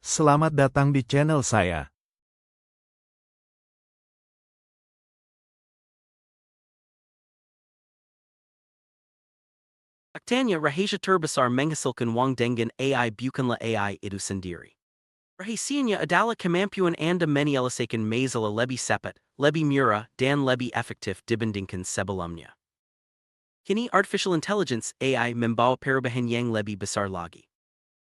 Selamat datang di channel saya. Aktanya Rahasia Terbesar Menghasilkan Uang Dengan AI Bukanlah AI Itu Sendiri. Rahasianya adalah kemampuan Anda menyelesaikan masalah lebih cepat, lebih murah, dan lebih efektif dibandingkan sebelumnya. Kini Artificial Intelligence AI membawa perubahan yang lebih besar lagi.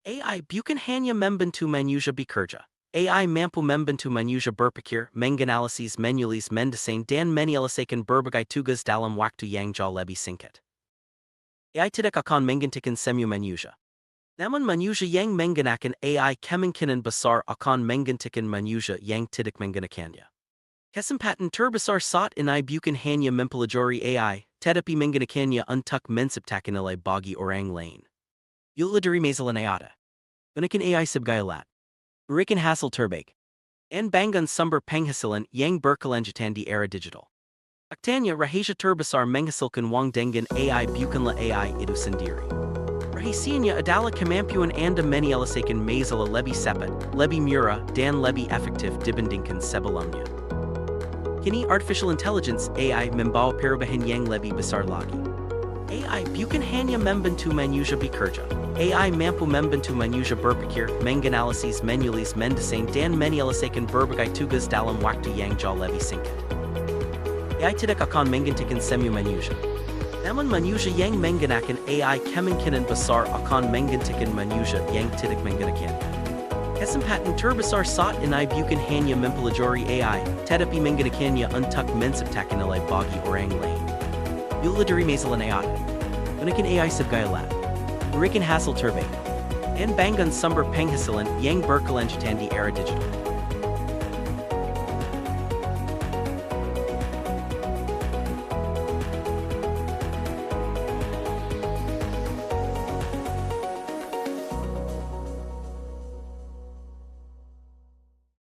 AI bukan hanya membantu manusia bekerja. AI mampu membantu manusia berpikir, menganalisis, menulis, mendesain, dan menyelesaikan berbagai tugas dalam waktu yang jauh lebih singkat. AI tidak akan menggantikan semua manusia. Namun manusia yang menggunakan AI kemungkinan besar akan menggantikan manusia yang tidak menggunakannya. Kesempatan terbesar saat ini bukan hanya mempelajari AI, tetapi menggunakannya untuk menciptakan nilai bagi orang lain. Yuk dari masalah nyata. Gunakan AI sebagai alat. Berikan hasil terbaik. And bangun sumber penghasilan yang berkelanjutan di era digital. Aktanya rahasia terbesar menghasilkan uang dengan AI bukanlah AI itu sendiri. Rahasianya adalah kemampuan Anda menyelesaikan masalah lebih cepat, lebih murah, dan lebih efektif dibandingkan sebelumnya. Kini Artificial Intelligence AI membawa perubahan yang lebih besar lagi. AI bukan hanya membantu manusia bekerja. AI mampu membantu manusia berpikir, menganalisis, menulis, mendesain, dan menyelesaikan berbagai tugas dalam waktu yang jauh lebih singkat. AI tidak akan menggantikan semua manusia. Namun manusia yang menggunakan AI kemungkinan besar akan menggantikan manusia yang tidak menggunakannya. Kesempatan terbesar saat ini bukan hanya mempelajari AI, tetapi menggunakannya untuk menciptakan nilai bagi orang lain. Yuk dari masalah nyata. Gunakan AI sebagai alat. Berikan hasil terbaik. And bangun sumber penghasilan yang berkelanjutan di era digital.